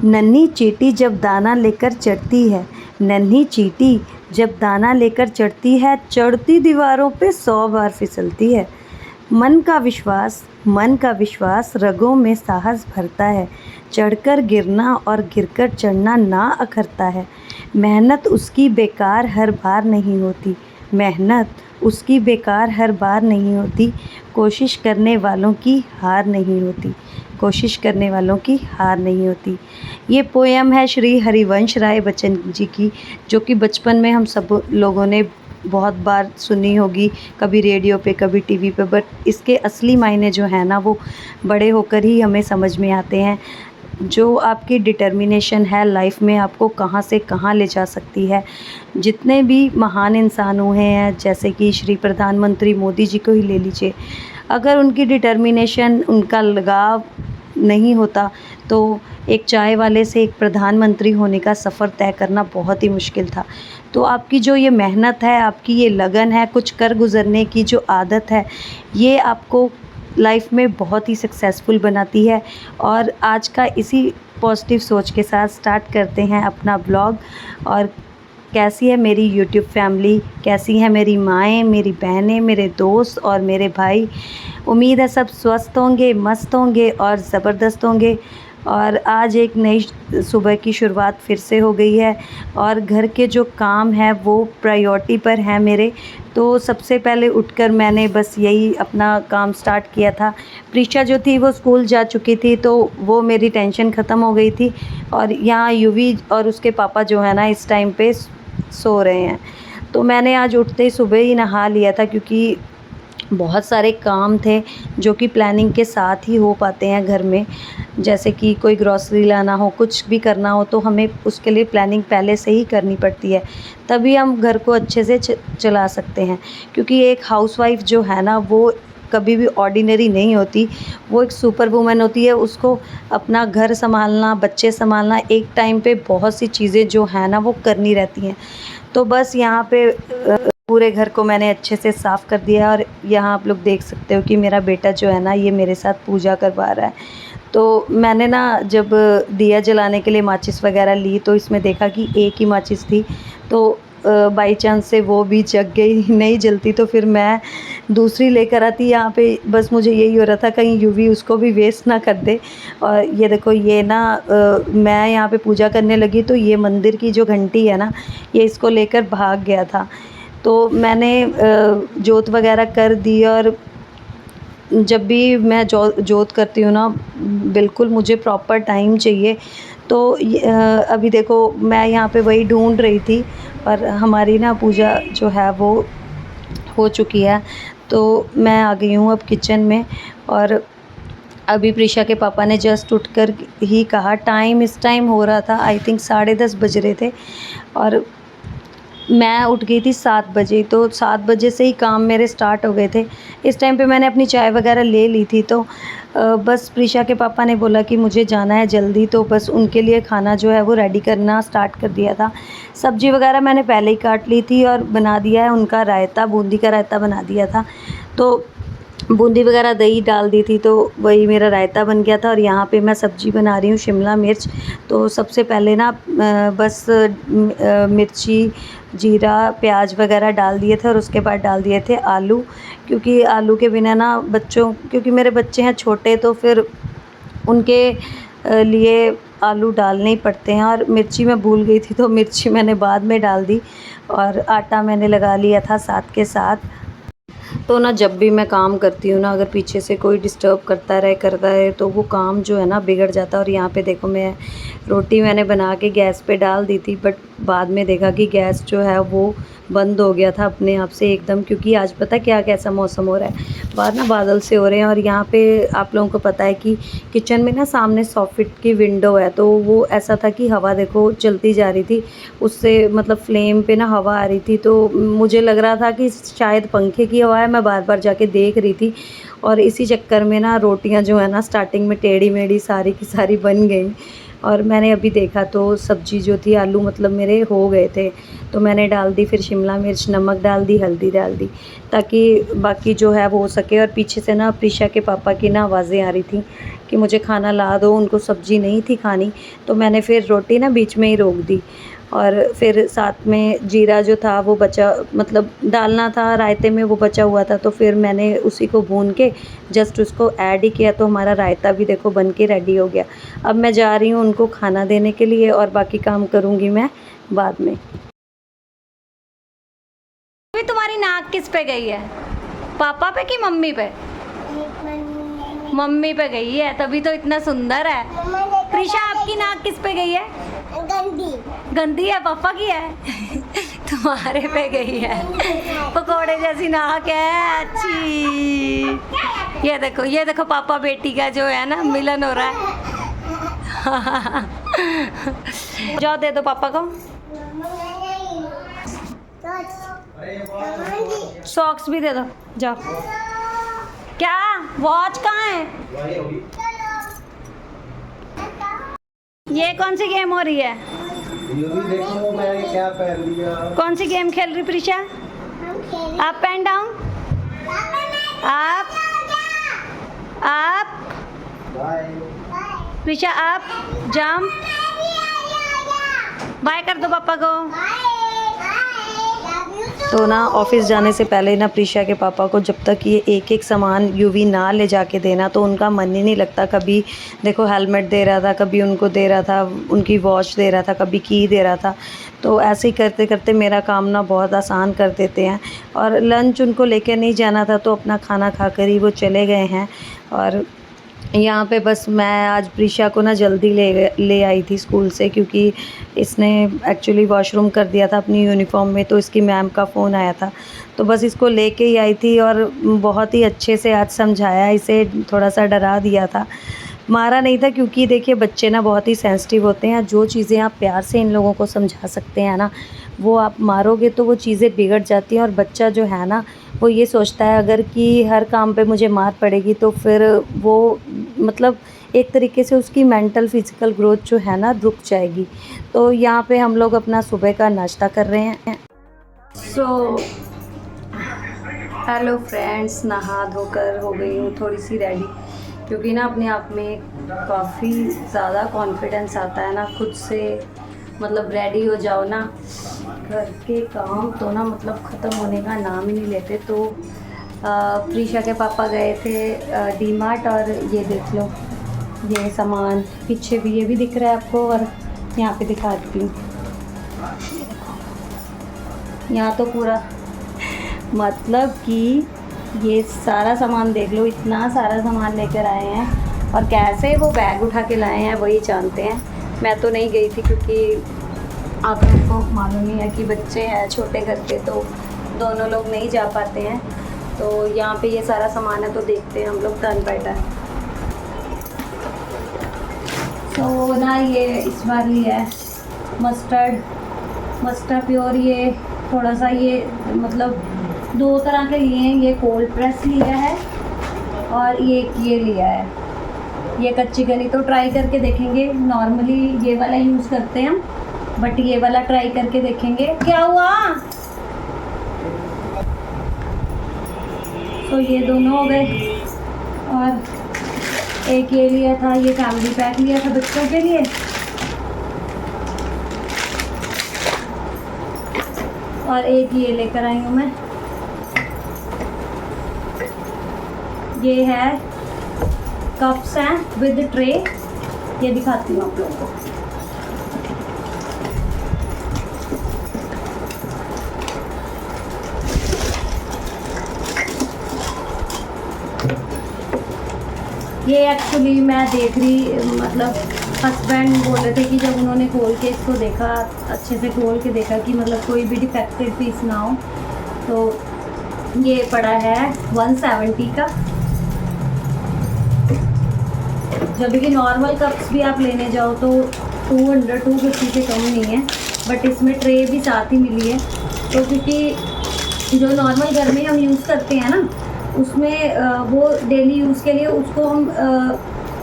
नन्ही चींटी जब दाना लेकर चढ़ती है, नन्ही चींटी जब दाना लेकर चढ़ती है, चढ़ती दीवारों पे 100 बार फिसलती है। मन का विश्वास रगों में साहस भरता है। चढ़कर गिरना और गिरकर चढ़ना ना अखरता है। मेहनत उसकी बेकार हर बार नहीं होती, मेहनत उसकी बेकार हर बार नहीं होती। कोशिश करने वालों की हार नहीं होती, कोशिश करने वालों की हार नहीं होती। ये पोएम है श्री हरिवंश राय बच्चन जी की, जो कि बचपन में हम सब लोगों ने बहुत बार सुनी होगी, कभी रेडियो पे कभी टीवी पे, बट इसके असली मायने जो है ना वो बड़े होकर ही हमें समझ में आते हैं। जो आपकी डिटर्मिनेशन है लाइफ में आपको कहाँ से कहाँ ले जा सकती है। जितने भी महान इंसान हुए हैं, जैसे कि श्री प्रधानमंत्री मोदी जी को ही ले लीजिए, अगर उनकी डिटर्मिनेशन, उनका लगाव नहीं होता तो एक चाय वाले से एक प्रधानमंत्री होने का सफ़र तय करना बहुत ही मुश्किल था। तो आपकी जो ये मेहनत है, आपकी ये लगन है, कुछ कर गुज़रने की जो आदत है, ये आपको लाइफ में बहुत ही सक्सेसफुल बनाती है। और आज का इसी पॉजिटिव सोच के साथ स्टार्ट करते हैं अपना ब्लॉग। और कैसी है मेरी यूट्यूब फैमिली, कैसी हैं मेरी माएँ, मेरी बहनें, मेरे दोस्त और मेरे भाई। उम्मीद है सब स्वस्थ होंगे, मस्त होंगे और ज़बरदस्त होंगे। और आज एक नई सुबह की शुरुआत फिर से हो गई है और घर के जो काम हैं वो प्रायोरिटी पर हैं मेरे। तो सबसे पहले उठकर मैंने बस यही अपना काम स्टार्ट किया था। प्रीशा जो थी वो स्कूल जा चुकी थी, तो वो मेरी टेंशन ख़त्म हो गई थी। और यहाँ यूवी और उसके पापा जो है ना इस टाइम पे सो रहे हैं। तो मैंने आज उठते ही सुबह ही नहा लिया था, क्योंकि बहुत सारे काम थे जो कि प्लानिंग के साथ ही हो पाते हैं घर में। जैसे कि कोई ग्रॉसरी लाना हो, कुछ भी करना हो, तो हमें उसके लिए प्लानिंग पहले से ही करनी पड़ती है, तभी हम घर को अच्छे से चला सकते हैं। क्योंकि एक हाउसवाइफ जो है ना वो कभी भी ऑर्डिनरी नहीं होती, वो एक सुपर वूमन होती है। उसको अपना घर संभालना, बच्चे संभालना, एक टाइम पे बहुत सी चीज़ें जो है ना वो करनी रहती हैं। तो बस यहाँ पे पूरे घर को मैंने अच्छे से साफ़ कर दिया। और यहाँ आप लोग देख सकते हो कि मेरा बेटा जो है ना ये मेरे साथ पूजा करवा रहा है। तो मैंने ना जब दिया जलाने के लिए माचिस वगैरह ली, तो इसमें देखा कि एक ही माचिस थी, तो बाई चांस से वो भी जग गई, नहीं जलती तो फिर मैं दूसरी लेकर आती यहाँ पे। बस मुझे यही हो रहा था कहीं यूवी उसको भी वेस्ट ना कर दे। और ये देखो, ये ना मैं यहाँ पे पूजा करने लगी तो ये मंदिर की जो घंटी है ना, ये इसको लेकर भाग गया था। तो मैंने जोत वगैरह कर दी। और जब भी मैं जोत करती हूँ ना, बिल्कुल मुझे प्रॉपर टाइम चाहिए। तो अभी देखो मैं यहाँ पे वही ढूंढ रही थी, और हमारी ना पूजा जो है वो हो चुकी है। तो मैं आ गई हूँ अब किचन में। और अभी प्रीशा के पापा ने जस्ट उठकर ही कहा, इस टाइम हो रहा था, आई थिंक 10:30 बज रहे थे, और मैं उठ गई थी 7 बजे। तो 7 बजे से ही काम मेरे स्टार्ट हो गए थे। इस टाइम पे मैंने अपनी चाय वगैरह ले ली थी। तो बस प्रीशा के पापा ने बोला कि मुझे जाना है जल्दी, तो बस उनके लिए खाना जो है वो रेडी करना स्टार्ट कर दिया था। सब्ज़ी वगैरह मैंने पहले ही काट ली थी और बना दिया है उनका रायता, बूंदी का रायता बना दिया था। तो बूंदी वगैरह दही डाल दी थी, तो वही मेरा रायता बन गया था। और यहाँ पे मैं सब्ज़ी बना रही हूँ शिमला मिर्च। तो सबसे पहले ना बस मिर्ची, जीरा, प्याज वगैरह डाल दिए थे, और उसके बाद डाल दिए थे आलू। क्योंकि आलू के बिना ना क्योंकि मेरे बच्चे हैं छोटे, तो फिर उनके लिए आलू डालने ही पड़ते हैं। और मिर्ची मैं भूल गई थी, तो मिर्ची मैंने बाद में डाल दी। और आटा मैंने लगा लिया था साथ के साथ। तो ना जब भी मैं काम करती हूँ ना, अगर पीछे से कोई डिस्टर्ब करता है तो वो काम जो है ना बिगड़ जाता है। और यहाँ पे देखो, मैं रोटी मैंने बना के गैस पे डाल दी थी, बट बाद में देखा कि गैस जो है वो बंद हो गया था अपने आप से एकदम। क्योंकि आज पता क्या कैसा मौसम हो रहा है, बाहर ना बादल से हो रहे हैं। और यहाँ पे आप लोगों को पता है कि किचन में ना सामने सॉफ़िट की विंडो है, तो वो ऐसा था कि हवा देखो चलती जा रही थी, उससे मतलब फ्लेम पे ना हवा आ रही थी। तो मुझे लग रहा था कि शायद पंखे की हवा है, मैं बार बार जाके देख रही थी। और इसी चक्कर में ना रोटियां जो है ना स्टार्टिंग में टेढ़ी मेढ़ी सारी की सारी बन गई। और मैंने अभी देखा तो सब्ज़ी जो थी, आलू मतलब मेरे हो गए थे, तो मैंने डाल दी, फिर शिमला मिर्च, नमक डाल दी, हल्दी डाल दी, ताकि बाकी जो है वो हो सके। और पीछे से ना प्रीशा के पापा की ना आवाज़ें आ रही थी कि मुझे खाना ला दो, उनको सब्ज़ी नहीं थी खानी। तो मैंने फिर रोटी ना बीच में ही रोक दी, और फिर साथ में जीरा जो था वो बचा, मतलब डालना था रायते में, वो बचा हुआ था, तो फिर मैंने उसी को भून के जस्ट उसको ऐड ही किया, तो हमारा रायता भी देखो बन के रेडी हो गया। अब मैं जा रही हूँ उनको खाना देने के लिए, और बाकी काम करूँगी मैं बाद में। अभी तुम्हारी नाक किस पे गई है, पापा पे कि मम्मी पे? मम्मी पे गई है, तभी तो इतना सुंदर है। प्रीशा आपकी नाक किस पे गई है? गंदी है, पापा की है। तुम्हारे पे गई है, पकोड़े जैसी नाक है, अच्छी। ये देखो पापा बेटी का जो है ना मिलन हो रहा है। जाओ दे दो पापा को सॉक्स भी दे दो, जाओ। क्या वॉच कहाँ है? ये कौन सी गेम हो रही है? देखो मैंने क्या पहन लिया। कौन सी गेम खेल रही Preesha? Up and down, up up bye. Preesha, up jump. Bye कर दो पापा को। तो ना ऑफ़िस जाने से पहले ना प्रीशा के पापा को जब तक ये एक एक सामान यूवी ना ले जाके देना, तो उनका मन ही नहीं लगता। कभी देखो हेलमेट दे रहा था, कभी उनको दे रहा था, उनकी वॉच दे रहा था, कभी की दे रहा था। तो ऐसे ही करते करते मेरा काम ना बहुत आसान कर देते हैं। और लंच उनको लेकर नहीं जाना था, तो अपना खाना खाकर ही वो चले गए हैं। और यहाँ पे बस मैं आज प्रीशा को ना जल्दी ले आई थी स्कूल से, क्योंकि इसने एक्चुअली वॉशरूम कर दिया था अपनी यूनिफ़ॉर्म में, तो इसकी मैम का फ़ोन आया था, तो बस इसको लेके ही आई थी। और बहुत ही अच्छे से आज समझाया इसे, थोड़ा सा डरा दिया था, मारा नहीं था, क्योंकि देखिए बच्चे ना बहुत ही सेंसिटिव होते हैं। जो चीज़ें आप प्यार से इन लोगों को समझा सकते हैं ना, वो आप मारोगे तो वो चीज़ें बिगड़ जाती हैं। और बच्चा जो है ना, वो ये सोचता है अगर कि हर काम पे मुझे मार पड़ेगी, तो फिर वो मतलब एक तरीके से उसकी मेंटल फिज़िकल ग्रोथ जो है ना रुक जाएगी। तो यहाँ पे हम लोग अपना सुबह का नाश्ता कर रहे हैं। सो हेलो फ्रेंड्स, नहा धोकर हो गई हूँ थोड़ी सी रेडी, क्योंकि ना अपने आप में काफ़ी ज़्यादा कॉन्फिडेंस आता है ना खुद से, मतलब रेडी हो जाओ ना, घर के काम तो ना मतलब ख़त्म होने का नाम ही नहीं लेते। तो प्रीशा के पापा गए थे डी मार्ट, और ये देख लो ये सामान पीछे भी, ये भी दिख रहा है आपको, और यहाँ पे दिखाती हूँ, यहाँ तो पूरा मतलब कि ये सारा सामान देख लो, इतना सारा सामान लेकर आए हैं। और कैसे वो बैग उठा के लाए हैं वही जानते हैं। मैं तो नहीं गई थी, क्योंकि आप लोग को मालूम ही है कि बच्चे हैं छोटे घर के, तो दोनों लोग नहीं जा पाते हैं। तो यहाँ पे ये सारा सामान है, तो देखते हैं हम लोग टर्न बाय टर्न। तो ना ये इस बार लिया है मस्टर्ड प्योर, ये थोड़ा सा ये मतलब 2 तरह के लिए हैं। ये कोल्ड प्रेस लिया है, और ये लिया है ये कच्ची गनी। तो ट्राई करके देखेंगे। नॉर्मली ये वाला यूज़ करते हैं हम, बट ये वाला ट्राई करके देखेंगे। क्या हुआ? तो ये दोनों हो गए, और एक ये लिया था, ये फैमिली पैक लिया था बच्चों के लिए, और एक ये लेकर आई हूँ मैं, ये है कप्स हैं विद ट्रे, ये दिखाती हूँ आप लोगों को। ये एक्चुअली मैं देख रही, मतलब हस्बैंड बोल रहे थे कि जब उन्होंने खोल के इसको देखा, अच्छे से खोल के देखा कि मतलब कोई भी डिफेक्टेड पीस ना हो, तो ये पड़ा है 170 का। जब कि नॉर्मल कप्स भी आप लेने जाओ तो 250 से कम नहीं है, बट इसमें ट्रे भी साथ ही मिली है। तो क्योंकि जो नॉर्मल घर में हम यूज़ करते हैं ना, उसमें वो डेली यूज़ के लिए उसको हम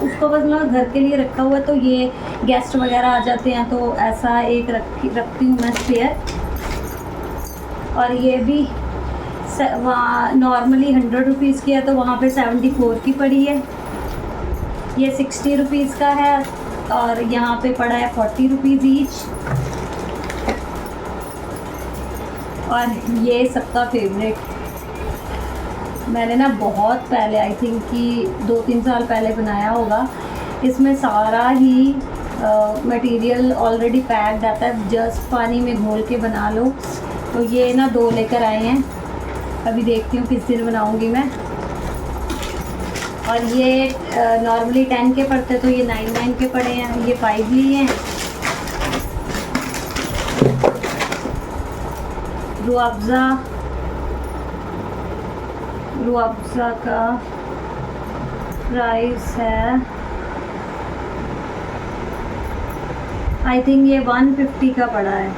उसको बस मैं घर के लिए रखा हुआ है, तो ये गेस्ट वगैरह आ जाते हैं तो ऐसा एक रखती हूँ मैं स्पेयर। और ये भी वहाँ नॉर्मली 100 रुपीज़ की है, तो वहाँ पे 74 की पड़ी है। ये 60 रुपीज़ का है और यहाँ पे पड़ा है 40 रुपीज़ ईच। और ये सबका फेवरेट, मैंने ना बहुत पहले, आई थिंक कि 2-3 साल पहले बनाया होगा। इसमें सारा ही मटेरियल ऑलरेडी पैक्ड आता है, जस्ट पानी में घोल के बना लो। तो ये ना 2 लेकर आए हैं, अभी देखती हूँ किस दिन बनाऊँगी मैं। और ये नॉर्मली 10 के पड़ते, तो ये 9 के पड़े हैं। ये 5 लिए हैं। रूअफ़ज़ा का प्राइस है आई थिंक ये 150 का पड़ा है।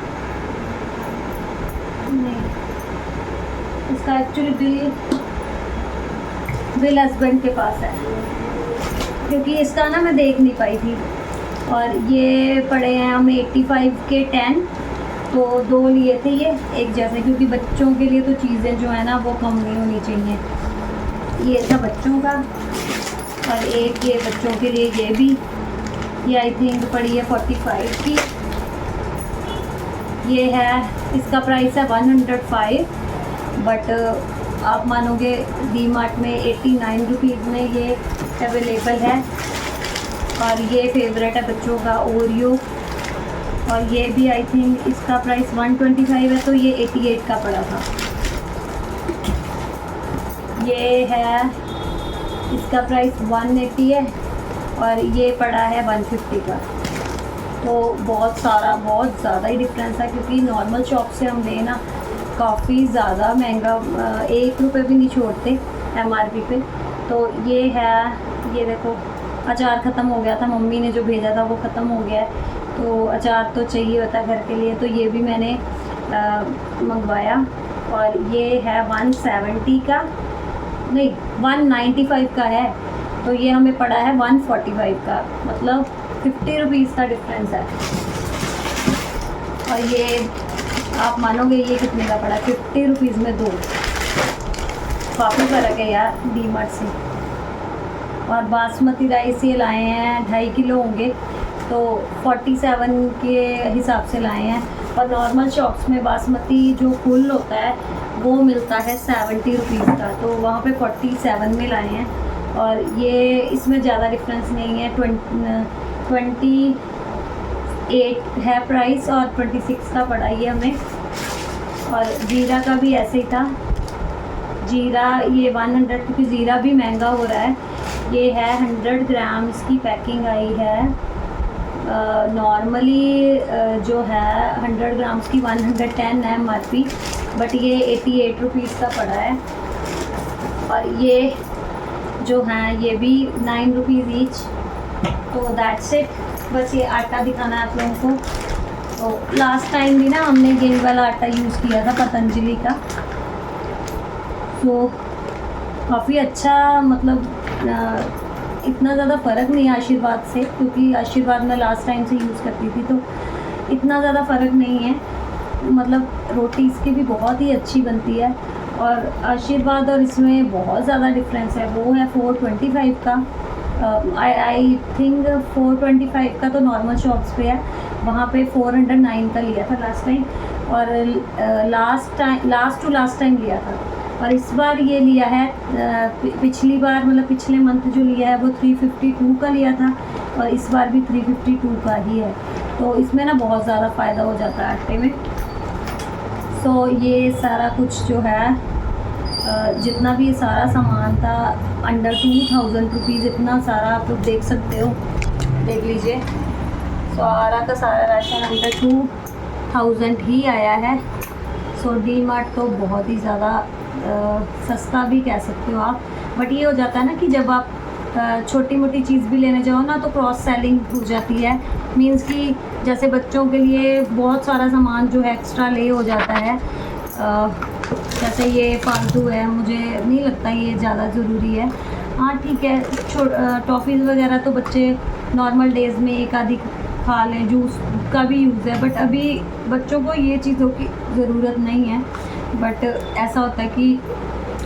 नहीं, इसका एक्चुअली बिल हस्बैंड के पास है, क्योंकि इसका ना मैं देख नहीं पाई थी। और ये पड़े हैं हमें 85 के 10, तो 2 लिए थे ये एक जैसे, क्योंकि बच्चों के लिए तो चीज़ें जो है ना वो कम नहीं होनी चाहिए। ये था बच्चों का, और एक ये बच्चों के लिए ये भी, ये आई थिंक पड़ी है 45 की। ये है, इसका प्राइस है 105, बट आप मानोगे डी मार्ट में 89 रुपीज़ में ये अवेलेबल है। और ये फेवरेट है बच्चों का, ओरियो। और ये भी आई थिंक इसका प्राइस 125 है, तो ये 88 का पड़ा था। ये है, इसका प्राइस 180 है और ये पड़ा है 150 का। तो बहुत ज़्यादा ही डिफरेंस है, क्योंकि नॉर्मल शॉप से हम लेना काफ़ी ज़्यादा महंगा, 1 रुपये भी नहीं छोड़ते MRP पे। तो ये है, ये देखो अचार ख़त्म हो गया था, मम्मी ने जो भेजा था वो ख़त्म हो गया है, तो अचार तो चाहिए होता है घर के लिए, तो ये भी मैंने मंगवाया। और ये है 170 का, नहीं 195 का है, तो ये हमें पड़ा है 145 का, मतलब 50 रुपीज़ का डिफरेंस है। और ये आप मानोगे ये कितने का पड़ा, 50 रुपीज़ में 2। काफ़ी फ़र्क है यार डी मार्ट से। और बासमती राइस ये लाए हैं 2.5 किलो होंगे, तो 47 के हिसाब से लाए हैं। और नॉर्मल शॉप्स में बासमती जो फुल होता है वो मिलता है 70 रुपीज़ का, तो वहाँ पे 47 में लाए हैं। और ये इसमें ज़्यादा डिफरेंस नहीं है, 28 है प्राइस और 26 का पड़ा ये हमें। और जीरा का भी ऐसे ही था, जीरा ये 100, क्योंकि ज़ीरा भी महंगा हो रहा है। ये है 100 ग्राम्स की पैकिंग आई है, नॉर्मली जो है 100 ग्राम्स की 110 है MRP, बट ये 88 रुपीज़ का पड़ा है। और ये जो हैं ये भी 9 रुपीज़ ईच। तो दैट्स इट, बस ये आटा दिखाना है आप लोगों को। तो लास्ट टाइम भी ना हमने गेहूं वाला आटा यूज़ किया था पतंजलि का, तो काफ़ी अच्छा, मतलब इतना ज़्यादा फ़र्क नहीं है आशीर्वाद से, क्योंकि आशीर्वाद में लास्ट टाइम से यूज़ करती थी, तो इतना ज़्यादा फ़र्क नहीं है। मतलब रोटी इसकी भी बहुत ही अच्छी बनती है। और आशीर्वाद और इसमें बहुत ज़्यादा डिफरेंस है, वो है 425 का। आई थिंक 425 का तो नॉर्मल शॉप्स पे है, वहाँ पे 409 का लिया था लास्ट टाइम, और लास्ट टाइम लिया था। और इस बार ये लिया है, पिछली बार मतलब पिछले मंथ जो लिया है वो 352 का लिया था, और इस बार भी 352 का ही है। तो इसमें ना बहुत ज़्यादा फ़ायदा हो जाता है आटे में। सो ये सारा कुछ जो है, जितना भी ये सारा सामान था, अंडर 2000 रुपीज़, इतना सारा आप लोग देख सकते हो, देख लीजिए। सारा का सारा राशन अंडर 2000 ही आया है। सो डी मार्ट तो बहुत ही ज़्यादा सस्ता भी कह सकते हो आप, बट ये हो जाता है ना कि जब आप छोटी मोटी चीज़ भी लेने जाओ ना, तो क्रॉस सेलिंग हो जाती है। मींस कि जैसे बच्चों के लिए बहुत सारा सामान जो है एक्स्ट्रा ले हो जाता है, जैसे ये फालतू है, मुझे नहीं लगता ये ज़्यादा ज़रूरी है। हाँ ठीक है, टॉफ़ीज़ वगैरह तो बच्चे नॉर्मल डेज़ में एक आधी खा लें, जूस का भी यूज़ है, बट अभी बच्चों को ये चीज़ों की ज़रूरत नहीं है। बट ऐसा होता है कि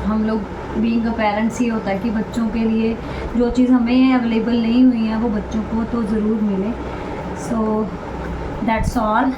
हम लोग बीइंग अ पेरेंट्स ये होता है कि बच्चों के लिए जो चीज़ हमें अवेलेबल नहीं हुई है वो बच्चों को तो ज़रूर मिले। So that's all.